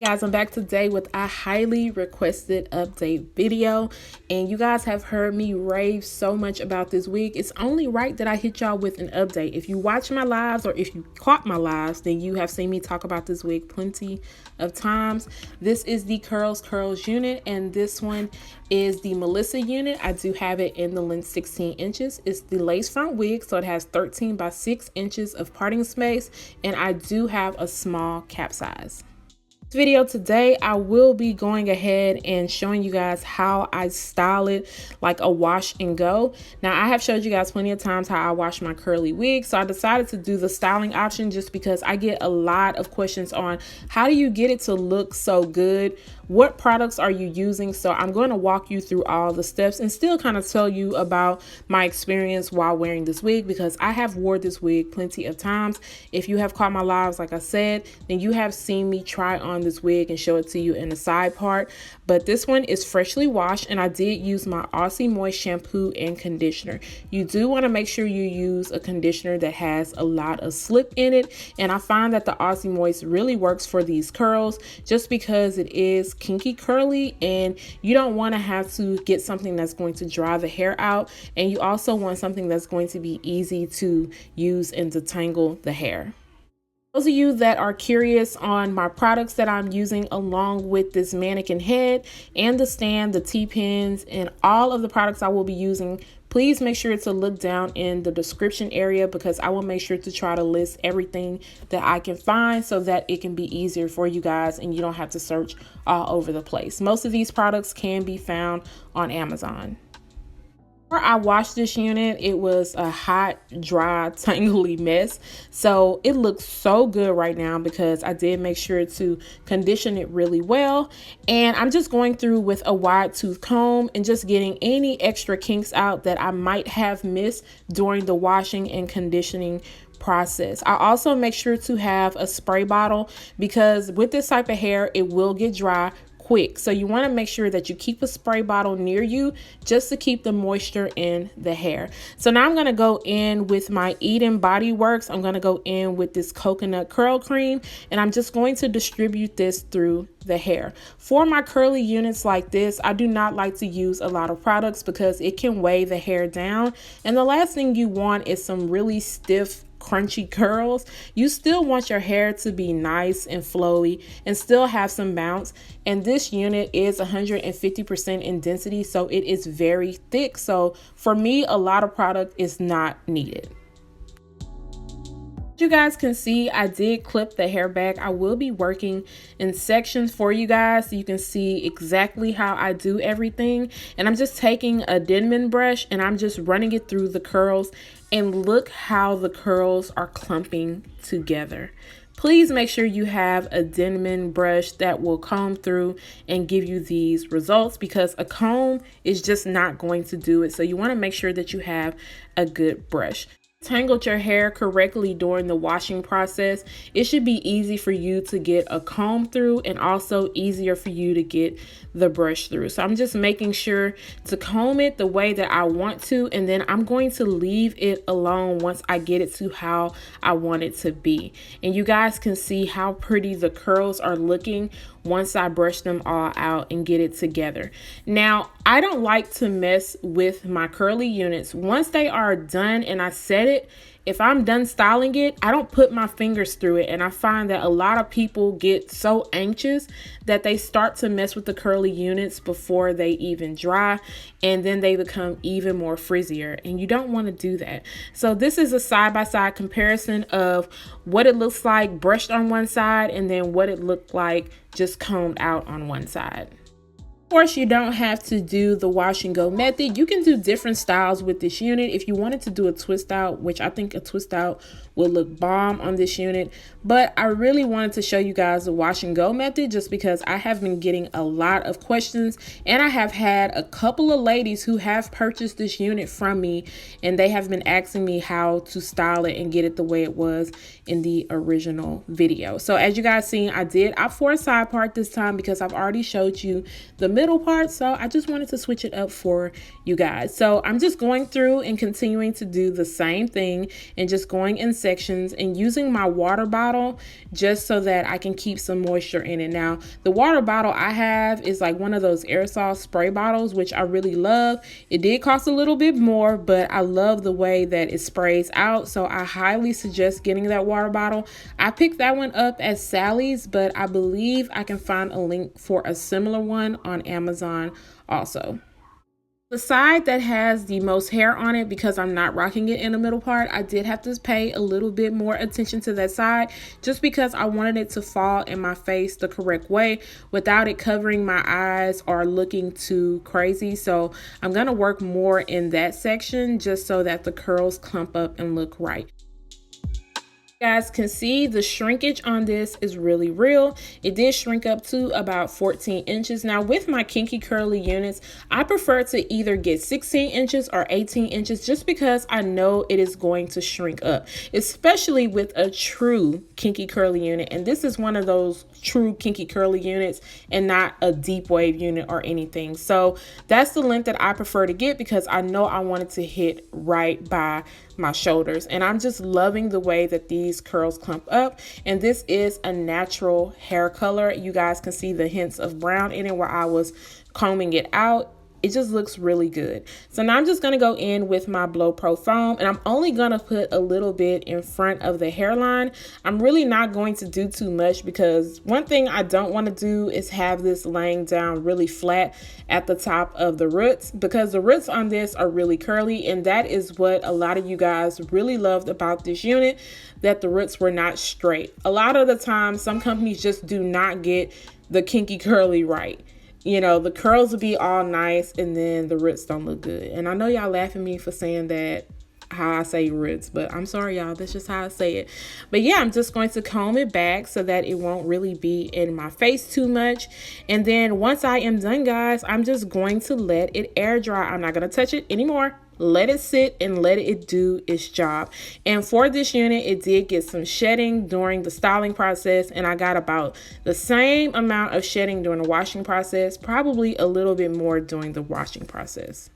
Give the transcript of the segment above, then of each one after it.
Guys, I'm back today with a highly requested update video, and you guys have heard me rave so much about this wig. It's only right that I hit y'all with an update. If you watch my lives or if you caught my lives, then you have seen me talk about this wig plenty of times. This is the CurlsCurls unit, and this one is the Melissa unit. I do have it in the length 16 inches. It's the lace front wig, so it has 13 by 6 inches of parting space, and I do have a small cap size. This video today, I will be going ahead and showing you guys how I style it like a wash and go. Now, I have showed you guys plenty of times how I wash my curly wig, so I decided to do the styling option just because I get a lot of questions on how do you get it to look so good, what products are you using. So I'm going to walk you through all the steps and still kind of tell you about my experience while wearing this wig, because I have wore this wig plenty of times. If you have caught my lives, like I said, then you have seen me try on this wig and show it to you in the side part. But this one is freshly washed, and I did use my Aussie moist shampoo and conditioner. You do want to make sure you use a conditioner that has a lot of slip in it, and I find that the Aussie moist really works for these curls just because it is kinky curly, and you don't want to have to get something that's going to dry the hair out, and you also want something that's going to be easy to use and detangle the hair. Those of you that are curious on my products that I'm using along with this mannequin head and the stand, the T-pins, and all of the products I will be using, please make sure to look down in the description area, because I will make sure to try to list everything that I can find so that it can be easier for you guys and you don't have to search all over the place. Most of these products can be found on Amazon. Before I washed this unit, it was a hot, dry, tangly mess. So it looks so good right now because I did make sure to condition it really well. And I'm just going through with a wide tooth comb and just getting any extra kinks out that I might have missed during the washing and conditioning process. I also make sure to have a spray bottle because with this type of hair, it will get dry quick. So you want to make sure that you keep a spray bottle near you just to keep the moisture in the hair. So now I'm going to go in with my Eden Body Works. I'm going to go in with this coconut curl cream, and I'm just going to distribute this through the hair. For my curly units like this, I do not like to use a lot of products because it can weigh the hair down. And the last thing you want is some really stiff, crunchy curls. You still want your hair to be nice and flowy and still have some bounce. And this unit is 150% in density, so it is very thick. So for me, a lot of product is not needed. You guys can see I did clip the hair back. I will be working in sections for you guys so you can see exactly how I do everything. And I'm just taking a Denman brush and I'm just running it through the curls, and look how the curls are clumping together. Please make sure you have a Denman brush that will comb through and give you these results, because a comb is just not going to do it. So you want to make sure that you have a good brush. Tangled your hair correctly during the washing process, it should be easy for you to get a comb through and also easier for you to get the brush through. So I'm just making sure to comb it the way that I want to, and then I'm going to leave it alone once I get it to how I want it to be. And you guys can see how pretty the curls are looking once I brush them all out and get it together. Now, I don't like to mess with my curly units. Once they are done and I set it, if I'm done styling it, I don't put my fingers through it. And I find that a lot of people get so anxious that they start to mess with the curly units before they even dry, and then they become even more frizzier, and you don't want to do that. So this is a side-by-side comparison of what it looks like brushed on one side and then what it looked like just combed out on one side. Of course, you don't have to do the wash and go method. You can do different styles with this unit. If you wanted to do a twist out, which I think a twist out would look bomb on this unit, but I really wanted to show you guys the wash and go method just because I have been getting a lot of questions, and I have had a couple of ladies who have purchased this unit from me, and they have been asking me how to style it and get it the way it was in the original video. So as you guys seen, I did opt for a side part this time because I've already showed you the middle part, so I just wanted to switch it up for you guys. So I'm just going through and continuing to do the same thing and just going in sections and using my water bottle just so that I can keep some moisture in it. Now, the water bottle I have is like one of those aerosol spray bottles, which I really love. It did cost a little bit more, but I love the way that it sprays out. So I highly suggest getting that water bottle. I picked that one up at Sally's, but I believe I can find a link for a similar one on Amazon also. The side that has the most hair on it, because I'm not rocking it in the middle part, I did have to pay a little bit more attention to that side just because I wanted it to fall in my face the correct way without it covering my eyes or looking too crazy. So I'm going to work more in that section just so that the curls clump up and look right. You guys can see the shrinkage on this is really real. It did shrink up to about 14 inches. Now with my kinky curly units, I prefer to either get 16 inches or 18 inches just because I know it is going to shrink up, especially with a true kinky curly unit. And this is one of those true kinky curly units and not a deep wave unit or anything. So that's the length that I prefer to get because I know I want it to hit right by my shoulders. And I'm just loving the way that these curls clump up. And this is a natural hair color. You guys can see the hints of brown in it where I was combing it out. It just looks really good. So now I'm just going to go in with my Blow Pro foam, and I'm only going to put a little bit in front of the hairline. I'm really not going to do too much because one thing I don't want to do is have this laying down really flat at the top of the roots, because the roots on this are really curly, and that is what a lot of you guys really loved about this unit, that the roots were not straight. A lot of the time, some companies just do not get the kinky curly right. You know, the curls will be all nice and then the roots don't look good. And I know y'all laughing at me for saying that, how I say roots, but I'm sorry y'all, that's just how I say it. But yeah, I'm just going to comb it back so that it won't really be in my face too much. And then once I am done, guys, I'm just going to let it air dry. I'm not going to touch it anymore. Let it sit and let it do its job. And for this unit, it did get some shedding during the styling process, and I got about the same amount of shedding during the washing process, probably a little bit more during the washing process.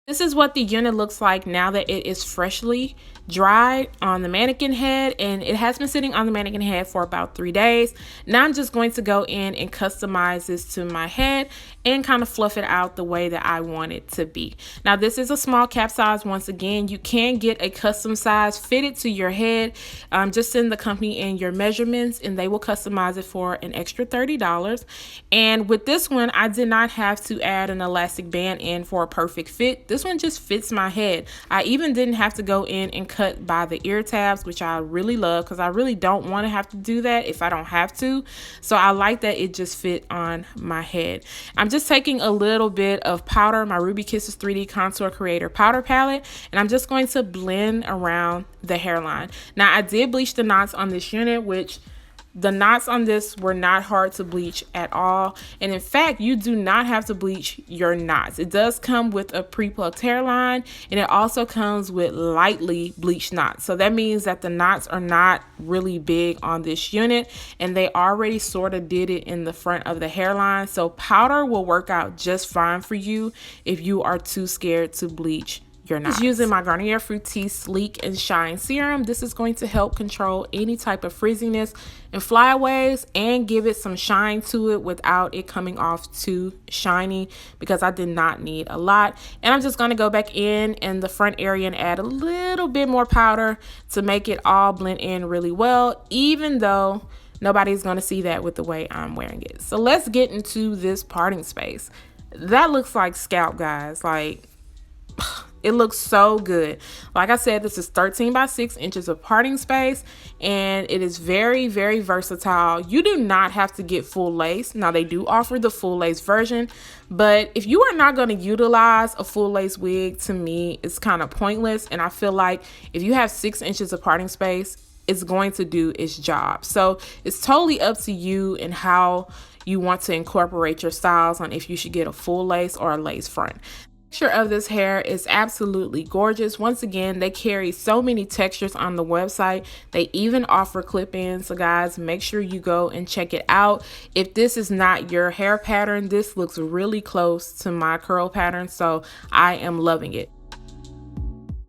This is what the unit looks like now that it is freshly dried on the mannequin head, and it has been sitting on the mannequin head for about 3 days. Now I'm just going to go in and customize this to my head and kind of fluff it out the way that I want it to be. Now this is a small cap size. Once again, you can get a custom size fitted to your head. Just send the company in your measurements and they will customize it for an extra $30. And with this one, I did not have to add an elastic band in for a perfect fit. This one just fits my head. I even didn't have to go in and cut by the ear tabs, which I really love because I really don't want to have to do that if I don't have to. So I like that it just fit on my head. I'm just taking a little bit of powder, my Ruby Kisses 3D Contour Creator powder palette, and I'm just going to blend around the hairline. Now I did bleach the knots on this unit, which the knots on this were not hard to bleach at all. And in fact, you do not have to bleach your knots. It does come with a pre-plucked hairline, and it also comes with lightly bleached knots. So that means that the knots are not really big on this unit, and they already sort of did it in the front of the hairline. So powder will work out just fine for you if you are too scared to bleach your knots. Using my Garnier Fructis Sleek and Shine Serum, this is going to help control any type of frizziness and flyaways and give it some shine to it without it coming off too shiny, because I did not need a lot. And I'm just going to go back in the front area and add a little bit more powder to make it all blend in really well, even though nobody's going to see that with the way I'm wearing it. So let's get into this parting space. That looks like scalp, guys. Like, it looks so good. Like I said, this is 13 by 6 inches of parting space, and it is very, very versatile. You do not have to get full lace. Now they do offer the full lace version, but if you are not going to utilize a full lace wig, to me, it's kind of pointless. And I feel like if you have 6 inches of parting space, it's going to do its job. So it's totally up to you and how you want to incorporate your styles on if you should get a full lace or a lace front. Texture of this hair is absolutely gorgeous. Once again, they carry so many textures on the website. They even offer clip-ins. So guys, make sure you go and check it out. If this is not your hair pattern, this looks really close to my curl pattern, so I am loving it.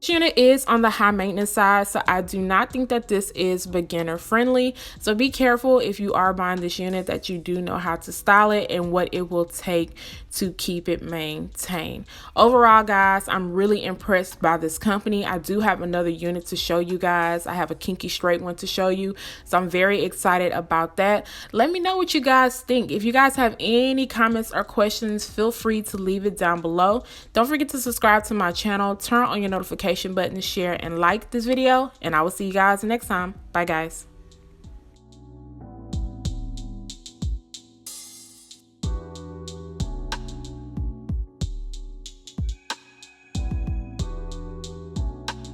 This unit is on the high maintenance side, so I do not think that this is beginner friendly. So be careful if you are buying this unit that you do know how to style it and what it will take to keep it maintained. Overall, guys, I'm really impressed by this company. I do have another unit to show you guys. I have a kinky straight one to show you, so I'm very excited about that. Let me know what you guys think. If you guys have any comments or questions, feel free to leave it down below. Don't forget to subscribe to my channel, turn on your notification button, share and like this video, and I will see you guys next time. Bye guys.